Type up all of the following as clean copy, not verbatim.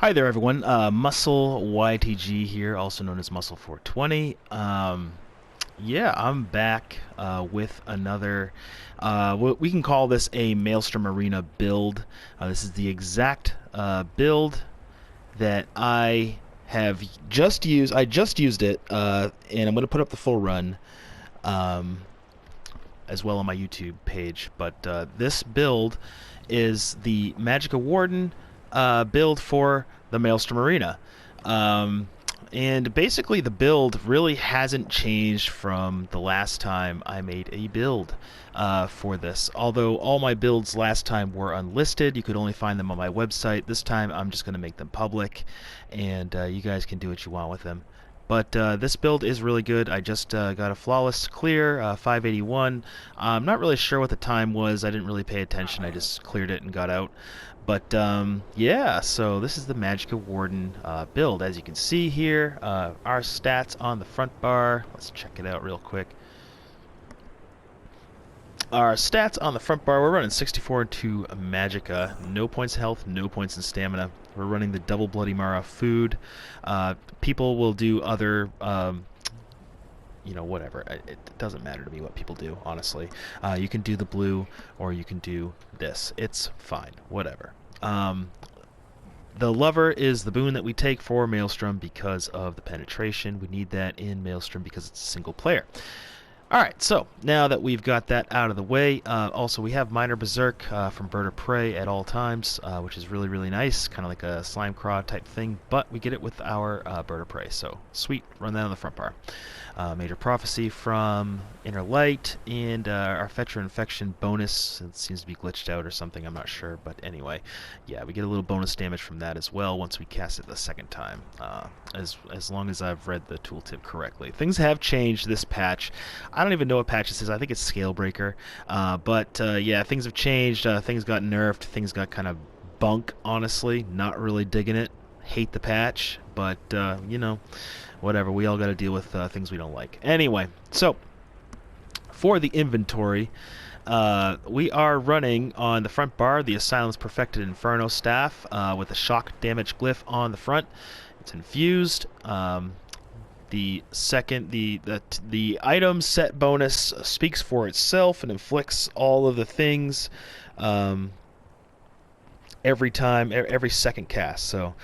Hi there, everyone. muscleytg here, also known as Muscle420. Yeah, I'm back with another. We can call this a Maelstrom Arena build. This is the exact build that I have just used. I just used it, and I'm going to put up the full run as well on my YouTube page. But this build is the Magicka Warden build for the Maelstrom Arena. And basically the build really hasn't changed from the last time I made a build for this. Although all my builds last time were unlisted, you could only find them on my website. This time I'm just going to make them public, and you guys can do what you want with them. But this build is really good. I just got a flawless clear, 581. I'm not really sure what the time was. I didn't really pay attention. I just cleared it and got out. But yeah, so this is the Magicka Warden build. As you can see here, our stats on the front bar. Let's check it out real quick. Our stats on the front bar, we're running 64 into Magicka. No points in health, no points in stamina. We're running the double Bloody Mara food. People will do other, you know, whatever. It doesn't matter to me what people do, honestly. You can do the blue, or you can do this. It's fine, whatever. The Lover is the boon that we take for Maelstrom because of the penetration. We need that in Maelstrom because it's a single player. Alright, so now that we've got that out of the way, also we have Minor Berserk from Bird of Prey at all times, which is really, really nice, kind of like a Slime Craw type thing, but we get it with our Bird of Prey, so sweet, run that on the front bar. Major Prophecy from Inner Light, and our Fetcher Infection bonus. It seems to be glitched out or something, I'm not sure, but anyway, yeah, we get a little bonus damage from that as well once we cast it the second time, as long as I've read the tooltip correctly. Things have changed this patch. I don't even know what patch this is. I think it's Scalebreaker, but yeah, things have changed. Things got nerfed. Things got kind of bunk, honestly. Not really digging it. Hate the patch, but you know, whatever. We all got to deal with things we don't like. Anyway, so for the inventory, we are running on the front bar the Asylum's Perfected Inferno Staff with a shock damage glyph on the front. It's infused. The item set bonus speaks for itself and inflicts all of the things every time, every second cast. So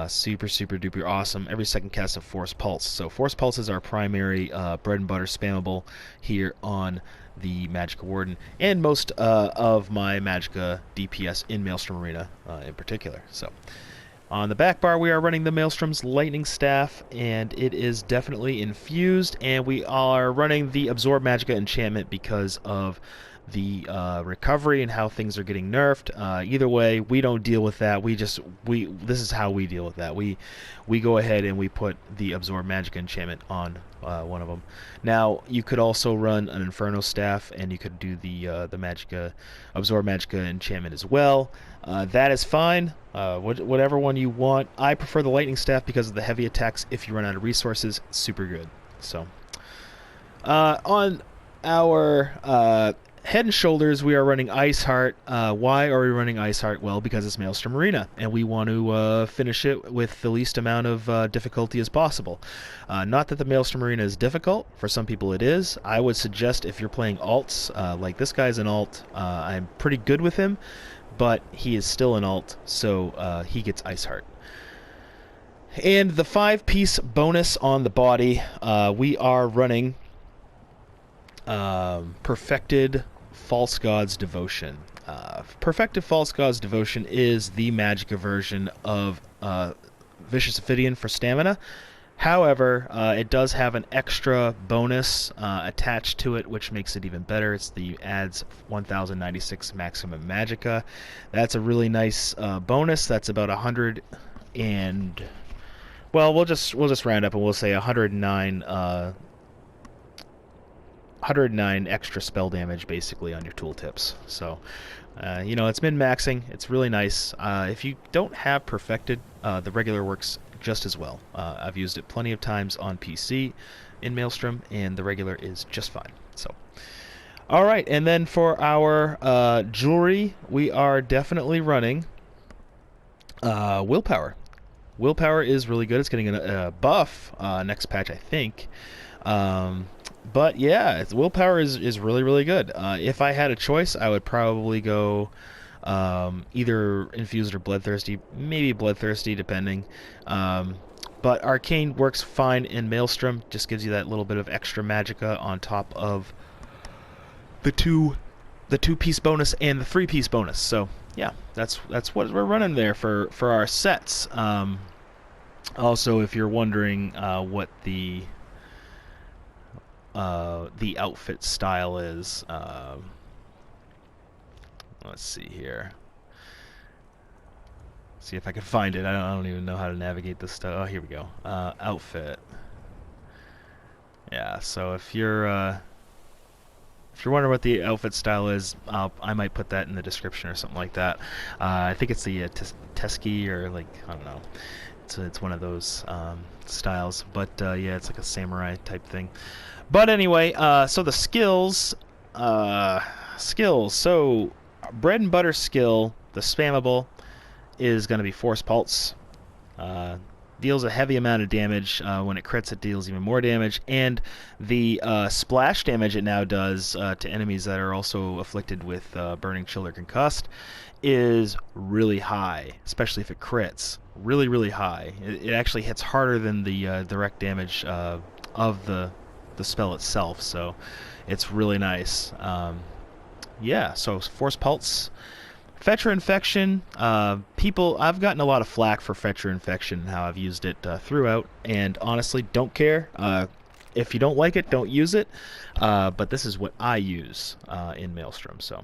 super duper awesome. Every second cast of Force Pulse. So Force Pulse is our primary bread and butter spammable here on the Magicka Warden, and most of my Magicka DPS in Maelstrom Arena in particular. So on the back bar, we are running the Maelstrom's Lightning Staff, and it is definitely infused, and we are running the Absorb Magicka enchantment because of the recovery and how things are getting nerfed. Either way, we don't deal with that. This is how we deal with that. We go ahead and we put the Absorb Magicka enchantment on one of them. Now, you could also run an Inferno Staff, and you could do the Magicka Absorb Magicka enchantment as well. That is fine. Whatever one you want. I prefer the Lightning Staff because of the heavy attacks. If you run out of resources, super good. So, on our Head and Shoulders, we are running Ice Heart. Why are we running Ice Heart? Well, because it's Maelstrom Arena, and we want to finish it with the least amount of difficulty as possible. Not that the Maelstrom Arena is difficult. For some people it is. I would suggest if you're playing alts, like this guy's an alt, I'm pretty good with him, but he is still an alt, so he gets Ice Heart. And the 5-piece bonus on the body, we are running Perfected False God's Devotion. Perfected False God's Devotion is the Magicka version of Vicious Ophidian for stamina. However, it does have an extra bonus attached to it, which makes it even better. It's the adds 1096 maximum Magicka. That's a really nice bonus. That's about 100 and, well, we'll just round up and we'll say 109 extra spell damage basically on your tooltips. So you know, it's min-maxing. It's really nice. If you don't have Perfected, the regular works just as well. I've used it plenty of times on PC in Maelstrom, and the regular is just fine. So, alright, and then for our jewelry, we are definitely running Willpower. Willpower is really good. It's getting a buff next patch, I think. But yeah, willpower is really, really good. If I had a choice, I would probably go either infused or bloodthirsty, maybe bloodthirsty, depending. But arcane works fine in Maelstrom. Just gives you that little bit of extra magicka on top of the two-piece bonus and the three-piece bonus. So yeah, that's what we're running there for our sets. Also, if you're wondering what the outfit style is, let's see here. See if I can find it. I don't even know how to navigate this stuff. Oh, here we go. Outfit. Yeah. So if you're wondering what the outfit style is, I might put that in the description or something like that. I think it's the Teski, or like, I don't know. It's one of those styles, but yeah, it's like a samurai type thing. But anyway, so the skills. So bread and butter skill, the spammable, is going to be Force Pulse. Deals a heavy amount of damage. When it crits, it deals even more damage. And the splash damage it now does to enemies that are also afflicted with Burning Chill or Concussed is really high, especially if it crits. Really, really high. It actually hits harder than the direct damage of the spell itself, so it's really nice. Yeah, so Force Pulse. Fetcher Infection, I've gotten a lot of flack for Fetcher Infection and how I've used it throughout, and honestly, don't care. If you don't like it, don't use it, but this is what I use in Maelstrom. So,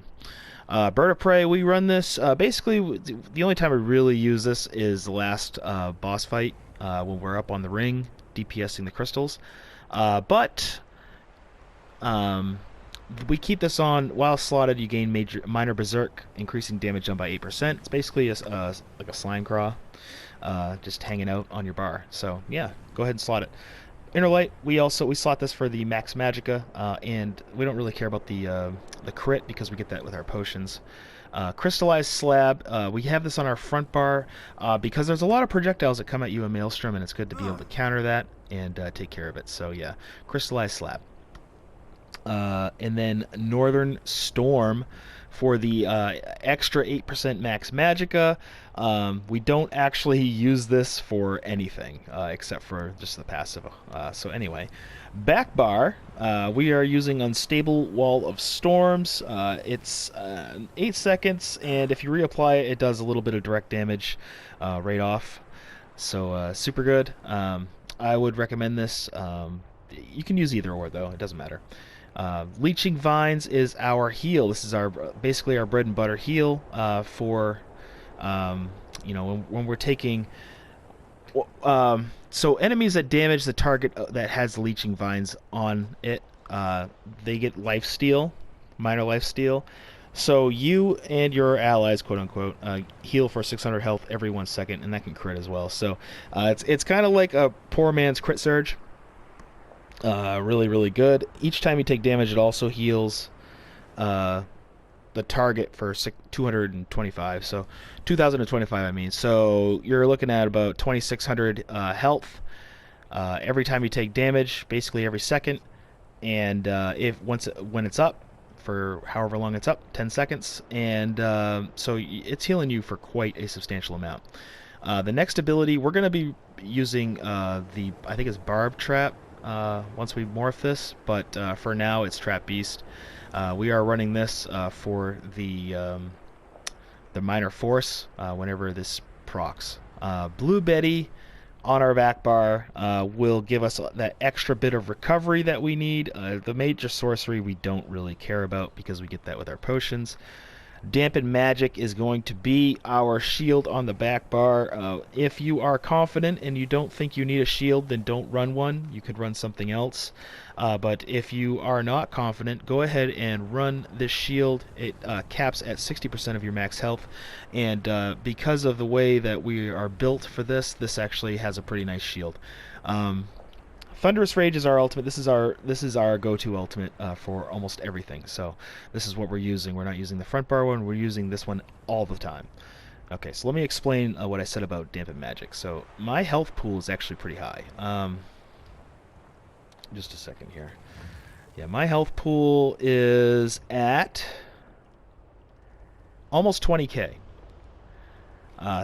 Bird of Prey, we run this, basically, the only time I really use this is the last boss fight, when we're up on the ring, DPSing the crystals, but we keep this on while slotted. You gain minor berserk, increasing damage done by 8%. It's basically like a slime craw, just hanging out on your bar. So yeah, go ahead and slot it. Inner Light, we slot this for the max magicka, and we don't really care about the crit because we get that with our potions. Crystallized Slab, we have this on our front bar because there's a lot of projectiles that come at you in Maelstrom, and it's good to be able to counter that and take care of it. So yeah, Crystallized Slab. And then Northern Storm for the extra 8% max magicka. We don't actually use this for anything except for just the passive. So anyway, back bar, we are using Unstable Wall of Storms. It's 8 seconds, and if you reapply it, it does a little bit of direct damage right off. So super good. I would recommend this. You can use either or, though. It doesn't matter. Leeching Vines is our heal. This is basically our bread and butter heal for when we're taking so enemies that damage the target that has Leeching Vines on it, they get lifesteal, minor lifesteal. So you and your allies, quote unquote, heal for 600 health every 1 second, and that can crit as well. So it's kind of like a poor man's crit surge. Really, really good. Each time you take damage, it also heals the target for 225. So 2,025, I mean. So you're looking at about 2,600 health every time you take damage, basically every second. And when it's up, for however long it's up, 10 seconds. And so it's healing you for quite a substantial amount. The next ability, we're going to be using I think it's Barb Trap. Once we morph this, but for now it's Trap Beast. We are running this for the minor force whenever this procs. Blue Betty on our back bar will give us that extra bit of recovery that we need. The major sorcery we don't really care about because we get that with our potions. Dampen Magic is going to be our shield on the back bar. If you are confident and you don't think you need a shield, then don't run one. You could run something else. But if you are not confident, go ahead and run this shield. It caps at 60% of your max health. And because of the way that we are built for this actually has a pretty nice shield. Thunderous Rage is our ultimate. This is our go-to ultimate for almost everything. So this is what we're using. We're not using the front bar one. We're using this one all the time. Okay, so let me explain what I said about dampen magic. So my health pool is actually pretty high. Just a second here. Yeah, my health pool is at almost 20k.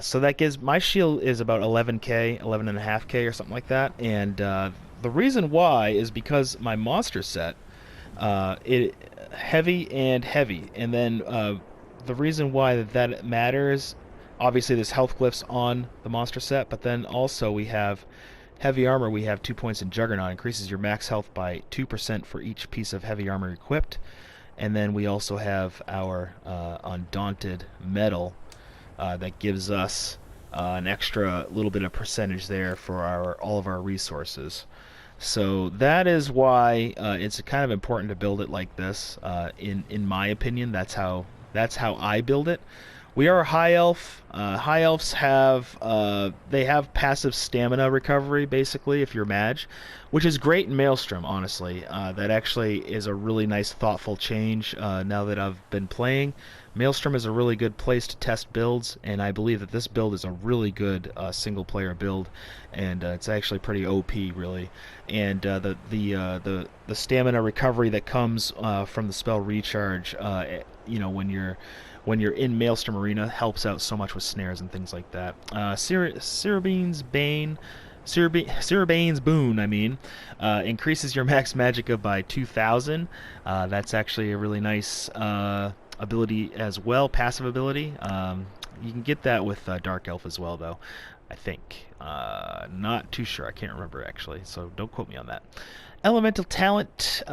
So that gives my shield is about 11k, 11.5k or something like that. And the reason why is because my monster set, it heavy and heavy. And then the reason why that matters, obviously there's health glyphs on the monster set, but then also we have heavy armor. We have 2 points in Juggernaut, increases your max health by 2% for each piece of heavy armor equipped. And then we also have our Undaunted Metal that gives us an extra little bit of percentage there for all of our resources. So that is why it's kind of important to build it like this. In my opinion, that's how I build it. We are a high elf. High elves have they have passive stamina recovery basically if you're mage, which is great in Maelstrom. Honestly, that actually is a really nice, thoughtful change. Now that I've been playing, Maelstrom is a really good place to test builds, and I believe that this build is a really good single-player build, and it's actually pretty OP, really. And the stamina recovery that comes from the spell recharge, you know, when you're in Maelstrom Arena, helps out so much with snares and things like that. Cerabane's Boon, I mean, increases your max magicka by 2,000. That's actually a really nice ability as well, passive ability. You can get that with Dark Elf as well, though, I think. Not too sure. I can't remember, actually, so don't quote me on that. Elemental Talent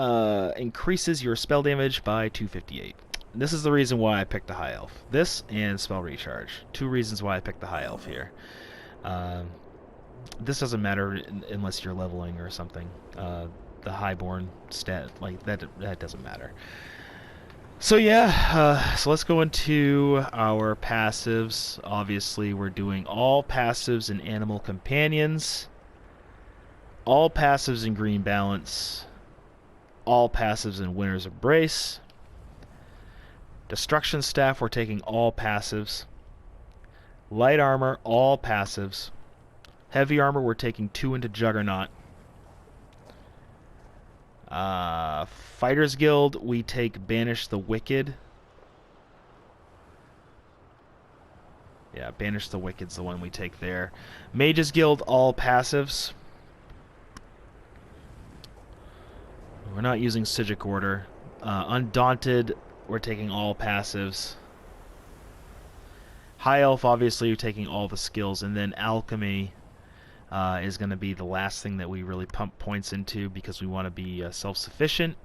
increases your spell damage by 258. This is the reason why I picked the High Elf. This and Spell Recharge. Two reasons why I picked the High Elf here. This doesn't matter unless you're leveling or something. The Highborn stat, like, that doesn't matter. So yeah, so let's go into our passives. Obviously, we're doing all passives in Animal Companions, all passives in Green Balance, all passives in Winter's Embrace. Destruction Staff, we're taking all passives. Light Armor, all passives. Heavy Armor, we're taking 2 into Juggernaut. Fighters Guild, we take Banish the Wicked. Yeah, Banish the Wicked's the one we take there. Mages Guild, all passives. We're not using Psijic Order. Undaunted, we're taking all passives. High Elf, obviously, you're taking all the skills. And then Alchemy is going to be the last thing that we really pump points into because we want to be self-sufficient.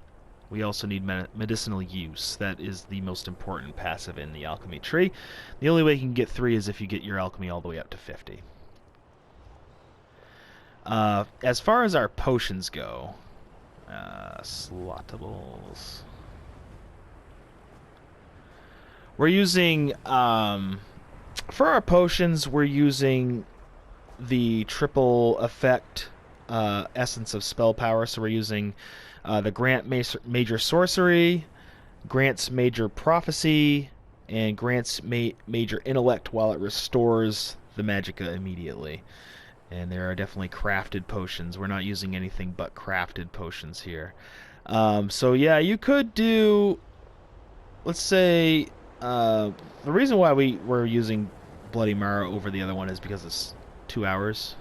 We also need medicinal use. That is the most important passive in the alchemy tree. The only way you can get 3 is if you get your alchemy all the way up to 50. As far as our potions go, slottables. We're using, for our potions, we're using the triple effect essence of spell power. So we're using the Grant Major Sorcery, grants Major Prophecy, and grants Major Intellect while it restores the magicka immediately. And there are definitely crafted potions. We're not using anything but crafted potions here. So yeah, you could do, let's say, the reason why we're using Bloody Mara over the other one is because it's 2 hours.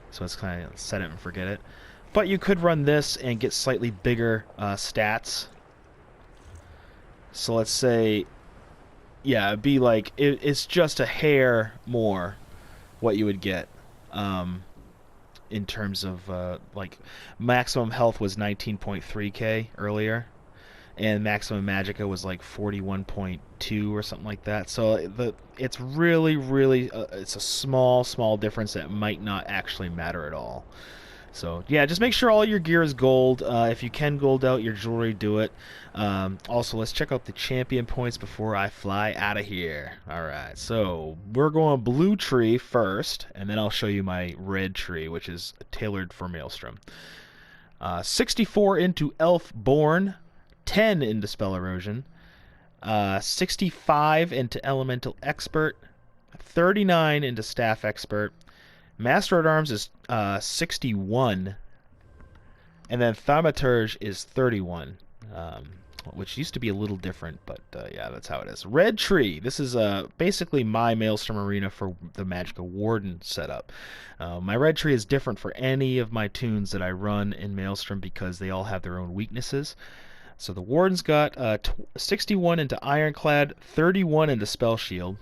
So it's kind of set it and forget it. But you could run this and get slightly bigger stats. So let's say, yeah, it'd be like, it's just a hair more what you would get. In terms of, like, maximum health was 19.3k earlier. And maximum magicka was like 41.2 or something like that. So it's really, it's a small difference that might not actually matter at all. So yeah, just make sure all your gear is gold. If you can gold out your jewelry, do it. Also, let's check out the champion points before I fly out of here. Alright, so we're going blue tree first, and then I'll show you my red tree, which is tailored for Maelstrom. 64 into Elf Born, 10 into Spell Erosion, 65 into Elemental Expert, 39 into Staff Expert. Master at Arms is 61, and then Thaumaturge is 31, which used to be a little different, but yeah, that's how it is. Red Tree. This is basically my Maelstrom Arena for the Magicka Warden setup. My Red Tree is different for any of my tunes that I run in Maelstrom because they all have their own weaknesses. So the Warden's got 61 into Ironclad, 31 into Spell Shield,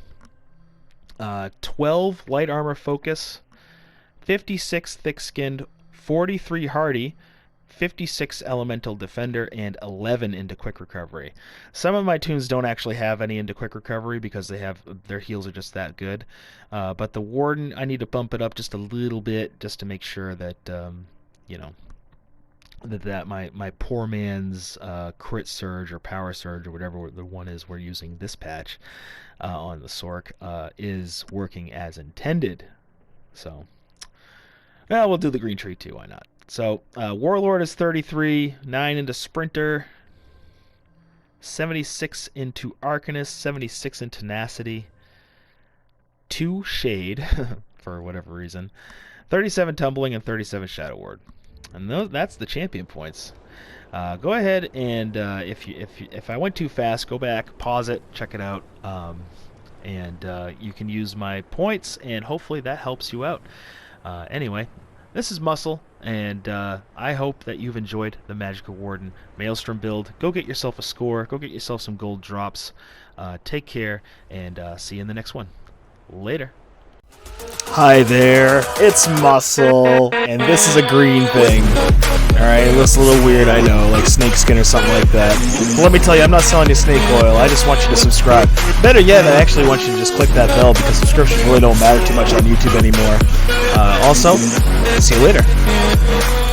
12 Light Armor Focus, 56 Thick-Skinned, 43 Hardy, 56 Elemental Defender, and 11 into Quick Recovery. Some of my tunes don't actually have any into Quick Recovery because their heals are just that good. But the Warden, I need to bump it up just a little bit just to make sure that, you know, that my poor man's Crit Surge or Power Surge or whatever the one is we're using this patch on the Sork is working as intended. So, well, we'll do the Green Tree too, why not? So, Warlord is 33, 9 into Sprinter, 76 into Arcanist, 76 into Tenacity, 2 Shade, for whatever reason, 37 Tumbling, and 37 Shadow Ward. And that's the champion points. Go ahead and if I went too fast, go back, pause it, check it out, and you can use my points, and hopefully that helps you out. Anyway, this is Muscle, and I hope that you've enjoyed the Magicka Warden Maelstrom build. Go get yourself a score. Go get yourself some gold drops. Take care, and see you in the next one. Later. Hi there, it's Muscle, and this is a green thing. Alright, it looks a little weird, I know, like snakeskin or something like that. But let me tell you, I'm not selling you snake oil, I just want you to subscribe. Better yet, I actually want you to just click that bell because subscriptions really don't matter too much on YouTube anymore. Also, see you later.